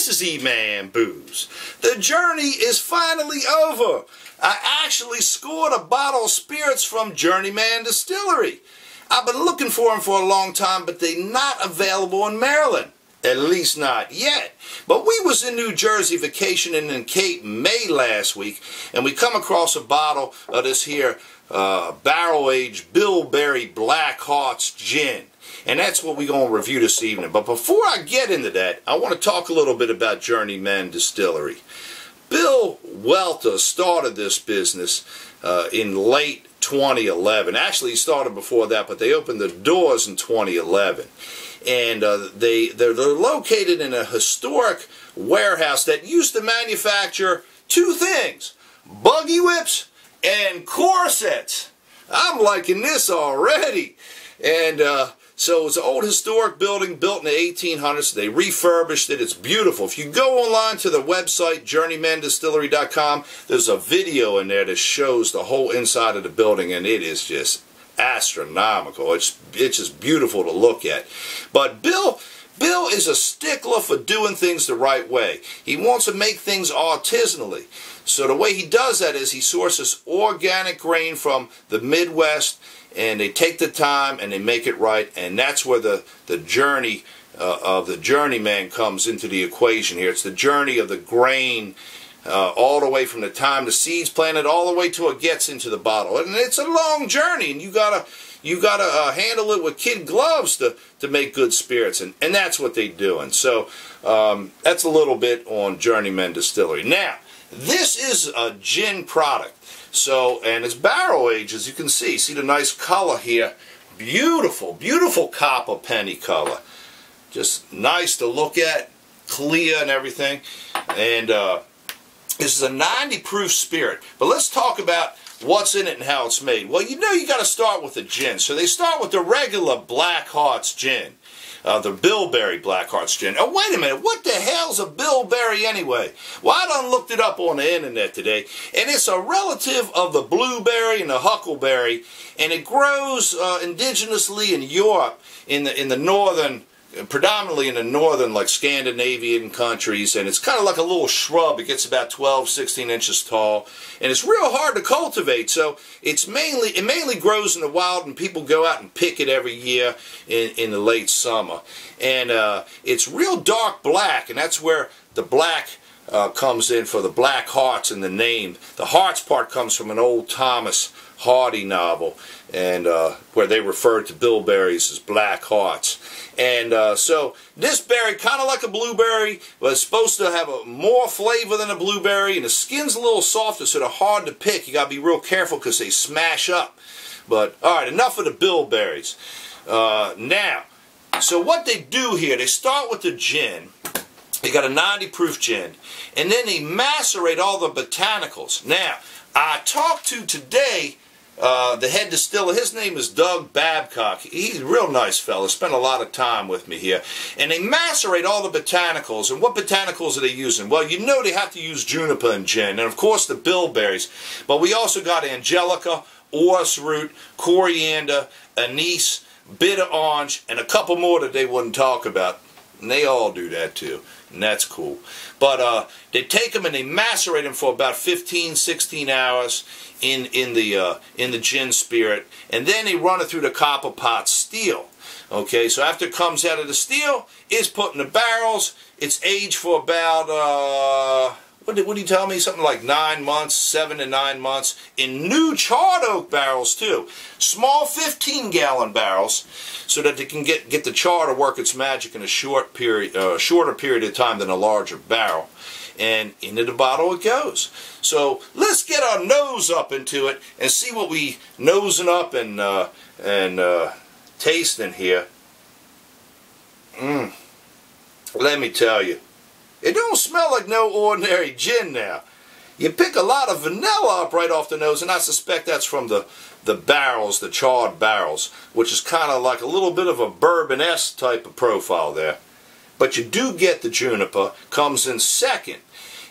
this is E-Man Booze. The journey is finally over. I actually scored a bottle of spirits from Journeyman Distillery. I've been looking for them for a long time, but they're not available in Maryland. At least not yet. But we was in New Jersey vacationing in Cape May last week, and we come across a bottle of this here barrel-aged Bilberry Black Hearts gin. And that's what we're going to review this evening. But before I get into that, I want to talk a little bit about Journeyman Distillery. Bill Welter started this business in late 2011. Actually, he started before that, but they opened the doors in 2011. And they're located in a historic warehouse that used to manufacture two things: buggy whips and corsets. I'm liking this already. And so it's an old historic building built in the 1800s. They refurbished it. It's beautiful. If you go online to the website, journeymandistillery.com, there's a video in there that shows the whole inside of the building, and it is just astronomical. It's just beautiful to look at. But Bill is a stickler for doing things the right way. He wants to make things artisanally. So the way he does that is he sources organic grain from the Midwest, and they take the time and they make it right, and that's where the journey of the journeyman comes into the equation here. It's the journey of the grain all the way from the time the seed's planted all the way till it gets into the bottle. And it's a long journey, and you gotta handle it with kid gloves to make good spirits, and that's what they do. And so that's a little bit on Journeyman Distillery. Now, this is a gin product. So, and it's barrel aged, as you can see. See the nice color here? Beautiful, beautiful copper penny color. Just nice to look at, clear and everything. And this is a 90 proof spirit. But let's talk about what's in it and how it's made. Well, you know you got to start with the gin. So they start with the regular Black Hearts gin. The Bilberry Black Hearts gin. Oh, wait a minute. What the hell's a Bilberry anyway? Well, I done looked it up on the internet today, and it's a relative of the blueberry and the huckleberry, and it grows indigenously in Europe, in the northern, predominantly in the northern, like Scandinavian countries, and it's kind of like a little shrub. It gets about 12, 16 inches tall, and it's real hard to cultivate. So it mainly grows in the wild, and people go out and pick it every year in the late summer. And it's real dark black, and that's where the black comes in for the Black Hearts in the name. The hearts part comes from an old Thomas Hardy novel, and where they referred to bilberries as black hearts. And so this berry, kind of like a blueberry, but it's supposed to have more flavor than a blueberry, and the skin's a little softer, so they're hard to pick. You got to be real careful because they smash up. But all right, enough of the bilberries. Now, so what they do here, they start with the gin. They got a 90 proof gin, and then they macerate all the botanicals. Now, I talked to today the head distiller. His name is Doug Babcock. He's a real nice fella. Spent a lot of time with me here. And they macerate all the botanicals. And what botanicals are they using? Well, you know they have to use juniper and gin, and of course the bilberries. But we also got angelica, orris root, coriander, anise, bitter orange, and a couple more that they wouldn't talk about. And they all do that too, and that's cool. But they take them and they macerate them for about 15, 16 hours in the gin spirit, and then they run it through the copper pot steel. Okay, so after it comes out of the steel, it's put in the barrels. It's aged for about what did he tell me? Something like 9 months, 7 to 9 months, in new charred oak barrels too. Small 15-gallon barrels, so that they can get the char to work its magic in a shorter period of time than a larger barrel. And into the bottle it goes. So let's get our nose up into it and see what we nosing up and tasting here. Let me tell you, it don't smell like no ordinary gin now. You pick a lot of vanilla up right off the nose, and I suspect that's from the barrels, the charred barrels, which is kind of like a little bit of a bourbon-esque type of profile there. But you do get the juniper, comes in second.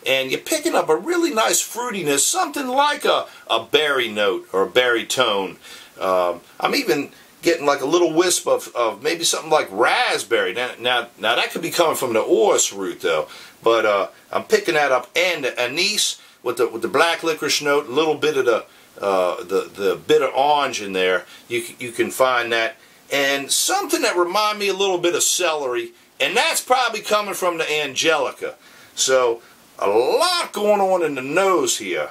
And you're picking up a really nice fruitiness, something like a berry note or a berry tone. I'm even getting like a little wisp of maybe something like raspberry. Now that could be coming from the orris root though, but I'm picking that up, and the anise with the black licorice note, a little bit of the bitter orange in there. You can find that, and something that remind me a little bit of celery, and that's probably coming from the angelica. So a lot going on in the nose here.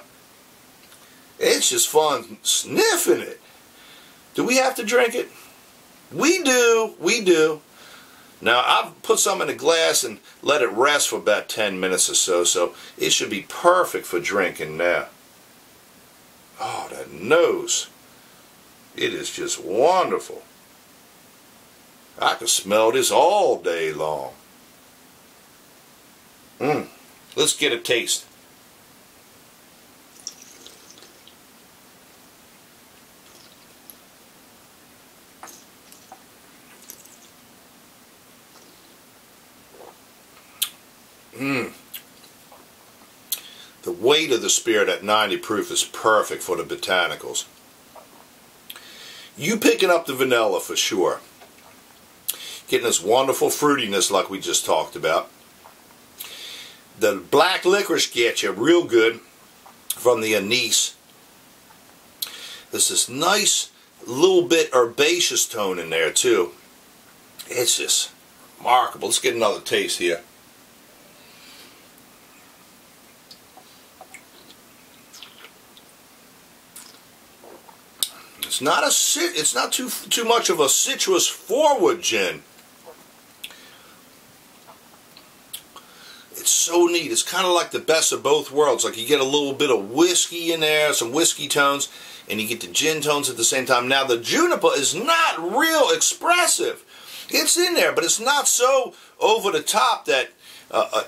It's just fun sniffing it. Do we have to drink it? We do. We do. Now, I've put some in a glass and let it rest for about 10 minutes or so, so it should be perfect for drinking now. Oh, that nose. It is just wonderful. I could smell this all day long. Let's get a taste. The weight of the spirit at 90 proof is perfect for the botanicals. You picking up the vanilla for sure. Getting this wonderful fruitiness like we just talked about. The black licorice gets you real good from the anise. There's this nice little bit herbaceous tone in there too. It's just remarkable. Let's get another taste here. It's not too much of a citrus forward gin. It's so neat. It's kind of like the best of both worlds. Like you get a little bit of whiskey in there, some whiskey tones, and you get the gin tones at the same time. Now the juniper is not real expressive. It's in there, but it's not so over the top that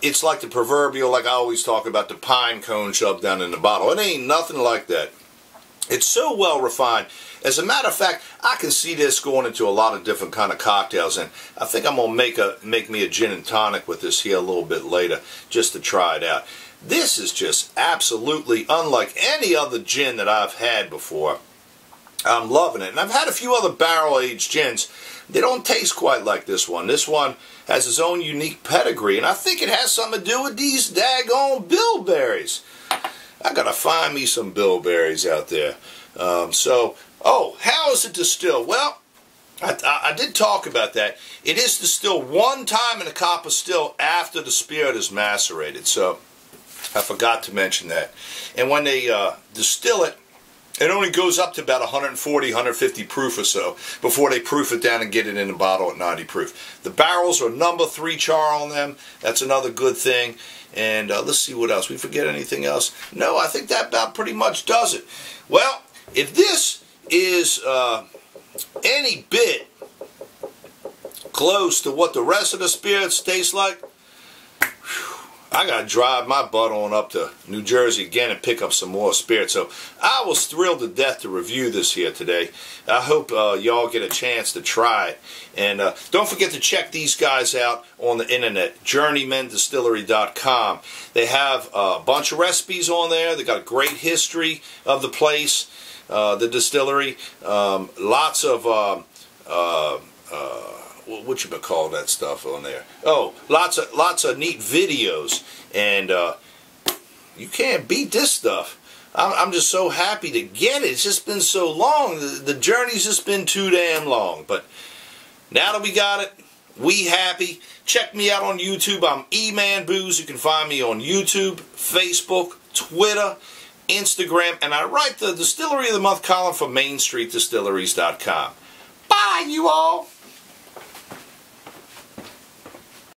it's like the proverbial, like I always talk about, the pine cone shoved down in the bottle. It ain't nothing like that. It's so well refined. As a matter of fact, I can see this going into a lot of different kind of cocktails, and I think I'm gonna make me a gin and tonic with this here a little bit later, just to try it out. This is just absolutely unlike any other gin that I've had before. I'm loving it, and I've had a few other barrel-aged gins. They don't taste quite like this one. This one has its own unique pedigree, and I think it has something to do with these daggone bilberries. I gotta find me some bilberries out there. Oh, how is it distilled? Well, I did talk about that. It is distilled one time in a copper still after the spirit is macerated. So I forgot to mention that. And when they distill it, it only goes up to about 140, 150 proof or so before they proof it down and get it in the bottle at 90 proof. The barrels are number 3 char on them. That's another good thing. And let's see what else. We forget anything else? No, I think that about pretty much does it. Well, if this is any bit close to what the rest of the spirits taste like, I gotta drive my butt on up to New Jersey again and pick up some more spirits. So I was thrilled to death to review this here today. I hope y'all get a chance to try it. And don't forget to check these guys out on the internet, JourneymanDistillery.com. They have a bunch of recipes on there. They got a great history of the place, the distillery. Lots of what you call that stuff on there? Oh, lots of neat videos, and you can't beat this stuff. I'm just so happy to get it. It's just been so long. The journey's just been too damn long. But now that we got it, we happy. Check me out on YouTube. I'm E-Man Booze. You can find me on YouTube, Facebook, Twitter, Instagram, and I write the Distillery of the Month column for MainStreetDistilleries.com. Bye, you all.